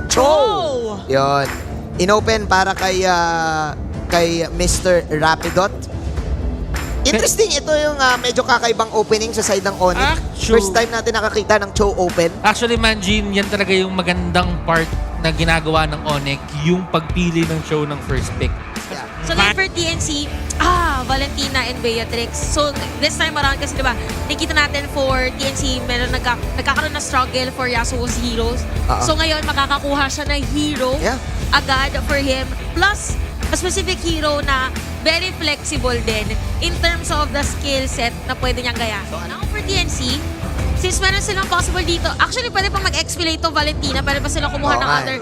Cho! Yun. Inopen para kay Mr. Rapidot. Interesting, ito yung medyo kakaibang opening sa side ng Onyx. First time natin nakakita ng Cho open. Actually, Manjin, yan talaga yung magandang part na ginagawa ng Onyx, yung pagpili ng show ng first pick. Yeah. So then for TNC, Valentina and Beatrix. So this time around kasi diba, nakita natin for TNC, meron nagkakaroon na struggle for Yasuo's heroes. So ngayon, makakakuha siya ng hero agad for him. Plus, a specific hero na very flexible din in terms of the skill set na pwede niyang gaya. So now for TNC, since meron silang possible dito, actually pwede pang mag-expilate to Valentina, pwede pa silang kumuha ng other.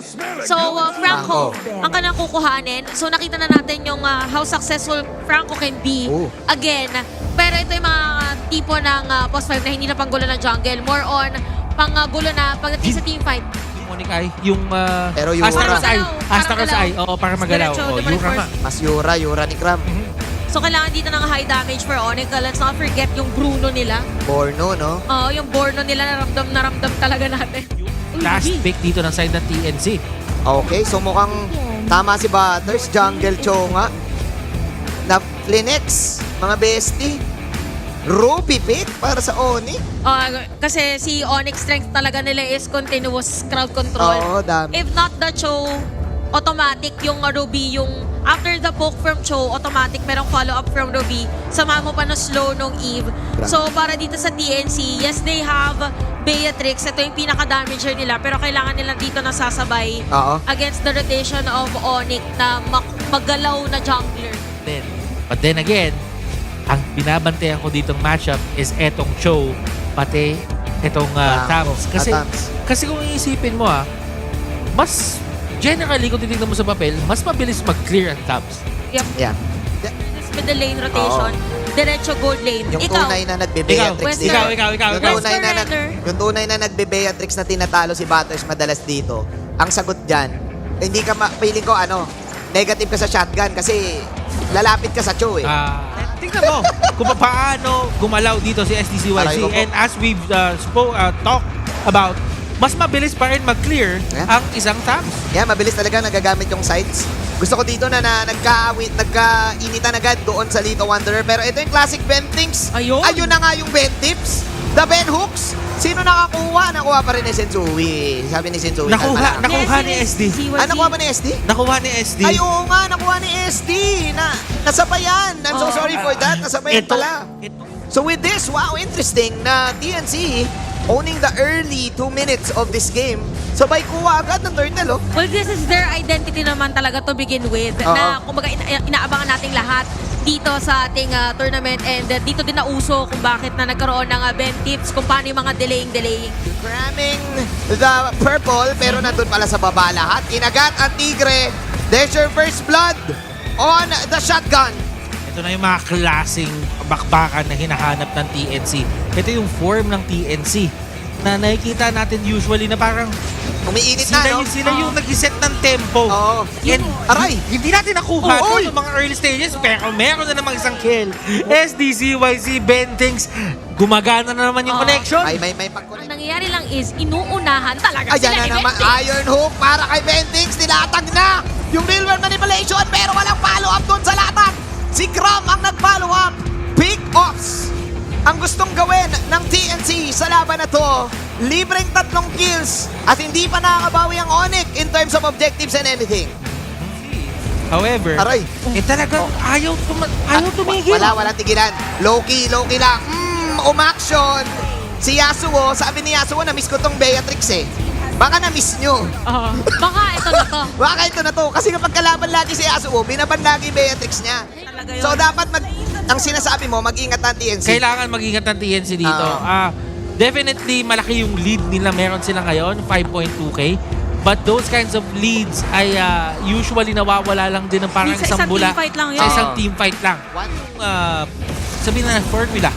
So Franco, ang kanilang kukuhanin. So nakita na natin yung how successful Franco can be again. Pero ito yung mga tipo ng post 5 na hindi na panggulo ng jungle. More on panggulo na pagdating sa team fight. Onyx ay yung Pero Yura. Astros ay, oo, para magalaw. Yura nga. Mas Yura ni Cram. So kailangan dito ng high damage for Onyx. Let's not forget yung Bruno nila. Borno, no? Oo, yung Borno nila na ramdam talaga natin. Last pick dito ng side ng TNC. Okay, so mukhang tama si Butters. Jungle Cho nga. Na Flinex, mga bestie. Ruby pick para sa Oni. Kasi si Onyx strength talaga nila is continuous crowd control. Oo, dami. If not the Cho, automatic yung Ruby, yung after the poke from Cho, automatic merong follow-up from Ruby. Sama mo pa na slow nung Eve. So para dito sa TNC, yes, they have Beatrix. Ito yung pinaka-damager nila. Pero kailangan nila dito nasasabay against the rotation of Onyx na magalaw na jungler. But then again, ang binabantayan ko ditong matchup is etong Cho, pati etong Tams. Kasi kung iisipin mo mas generally kung titignan mo sa papel, mas mabilis mag-clear ang Tams. Yep. Yeah. This middle lane rotation, diretso gold lane. Yung Ikaw, tunay na nagbe-Beatrix dito. Ikaw. Yung tunay na nagbe-Beatrix na tinatalo si Butters madalas dito. Ang sagot dyan, hindi ka feeling ko negative ka sa shotgun kasi lalapit ka sa Cho eh. Tingnan mo kung paano gumalaw dito si SDCYZ. And as we've talked about, mas mabilis pa rin mag-clear ang isang Tams. Yeah, mabilis talaga nagagamit yung sides. Gusto ko dito na nagkainitan agad doon sa Lito Wanderer. Pero ito yung classic Bentings. Ayun na nga yung Benttips. The Ben Hooks. Sino nakakuha? Nakuha pa rin ni Sensui. Sabi ni Sensui. Nakuha ni SD. Nakuha ba ni SD? Nakuha ni SD. Ay, oo nga, nakuha ni SD. Nasabayan. I'm so sorry for that. Nasabayan pala. So with this, wow, interesting na TNC owning the early 2 minutes of this game. Sabay kuha agad ng turtle, Well, this is their identity naman talaga to begin with. Na kumbaga inaabangan nating lahat dito sa ating tournament and dito din nauso kung bakit na nagkaroon ng Ben tips, kung paano yung mga delaying. Cramming the purple pero nandun pala sa baba lahat. Kinagat ang Tigre. There's your first blood on the shotgun. Ito na yung mga klaseng bakbakan na hinahanap ng TNC. Ito yung form ng TNC na nakikita natin usually na parang umiinit na, no? Sila yung nag-set ng tempo. And aray! Hindi natin nakuha yung mga early stages pero meron na namang isang kill. SDCYZ, Bentings, gumagana na naman yung connection. May pag-connect. Ang nangyayari lang is inuunahan talaga Ayan sila na ni naman, Bentings. Iron Hook para kay Bentings. Nilatag na yung real world manipulation pero walang follow-up doon sa latag. Si Cram ang nag-follow up. Pick-offs ang gustong gawin ng TNC sa laban na to. Libreng 3 kills at hindi pa nakakabawi ang Onyx in terms of objectives and anything. However, talagang ayaw tumigil. Walang tigilan. Low-key lang. Umaction. Si Yasuo, sabi ni Yasuo, na-miss ko tong Beatrix eh. Baka na-miss nyo. Baka ito na to. Baka ito na to. Kasi kapag kalaban lagi si Yasuo, binaban lagi Beatrix niya. So dapat ang sinasabi mo, mag-ingat ang TNC. Kailangan mag-ingat ang TNC dito. Definitely, malaki yung lead nila. Meron sila ngayon, 5.2k. But those kinds of leads ay usually nawawala lang din ng parang isang bula. Sa isang team fight lang. Sabihin na formula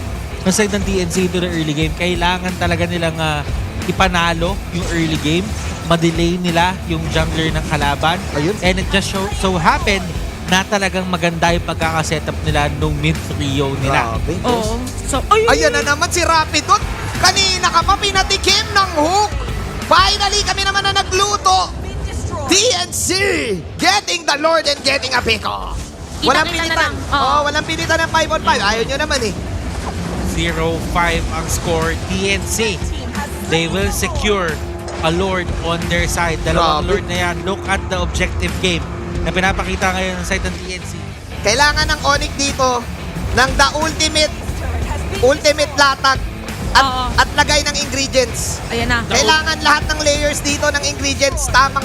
ng side ng TNC to the early game. Kailangan talaga nilang ipanalo yung early game. Ma-delay nila yung jungler ng kalaban. And it just so happened na talagang maganda yung pagkakasetup nila nung mid-trio nila. So, ayan na naman si Rapidot. Kanina ka pa pinatikim ng hook. Finally, kami naman na nagluto. TNC getting the Lord and getting a pick-off. Walang Kita-kita na pilitan. lang. Oo. Walang pilitan ng 5 on 5. Ayaw nyo naman eh. 0-5 ang score TNC. They will secure a Lord on their side. Dalawang Grabe. Lord na yan. Look at the objective game na pinapakita ngayon ng side ng TNC. Kailangan ng Onyx dito ng the ultimate latag Oo. at lagay ng ingredients. Ayan na. Kailangan lahat ng layers dito ng ingredients tamang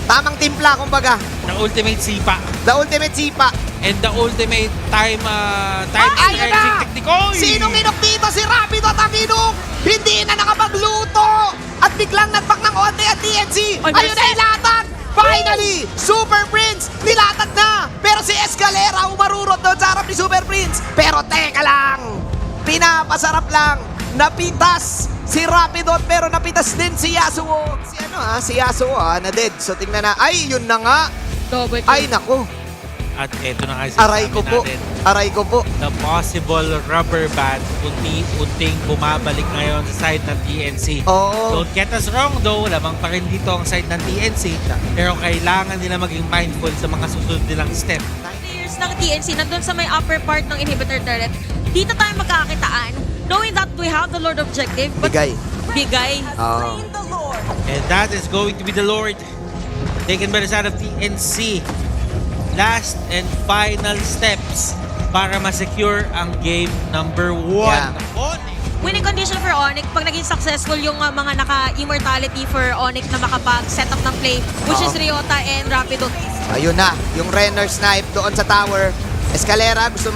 tamang timpla kumbaga. The ultimate sipa. The ultimate sipa. And the ultimate time Ayun na! technique. Oy! Sinong inok dito? Si Rapido at ang inok! Hindi na nakapagluto! At biglang nagpak ng onte at TNC! Ay, Ayun na ilatag! Finally! Super Prince! Nilatag na! Pero si Escalera umarurot doon sa harap ni Super Prince! Pero teka lang! Pinapasarap lang! Napitas si Rapidot pero napitas din si Yasuo. Si Yasuo na dead. So tingnan na. Ay, yun na nga. Double kill. Ay, naku. At eto na nga Aray ko po. natin. Aray ko po. The possible rubber band unti-unting bumabalik ngayon sa side ng TNC. Oo. Don't get us wrong though, lamang pa rin dito ang side ng TNC. Pero kailangan nila maging mindful sa mga susunod nilang step. Players ng TNC nandun sa may upper part ng inhibitor turret. Dito tayo magkakakitaan. Knowing that we have the Lord objective. But Bigay. Bigay. Oo. And that is going to be the Lord taken by the side of TNC. Last and final steps para ma-secure ang game number 1. Yeah. Winning condition for Onyx, pag naging successful yung mga naka-immortality for Onyx na makapag-set up ng play, which is Ryota and Rapido. Ayun na. Yung Renner snipe doon sa tower. Escalera, gusto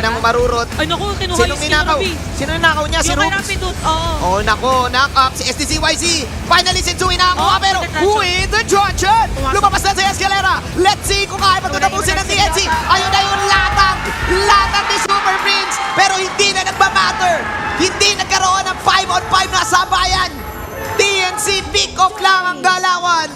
nang umarurot. Ay naku, kinuha Sinong yung skill ninakaw? Ruby. Sino ninakaw niya? Si Yung kay Rubes. Rapido, oo. Oh, nako, knock up si STCYZ. Finally, Sensui nakakuha, Oh, pero the Truncheon. with the Truncheon. Pumasok. Lumabas na si Escalera. Let's see kung kaya pa ito tapusin ng TNC. Ayun na yung latag. Latag ni Super Prince. Pero hindi na nagmamatter. Hindi nagkaroon ng 5 on 5 na sabayan. TNC pick off lang ang galawan.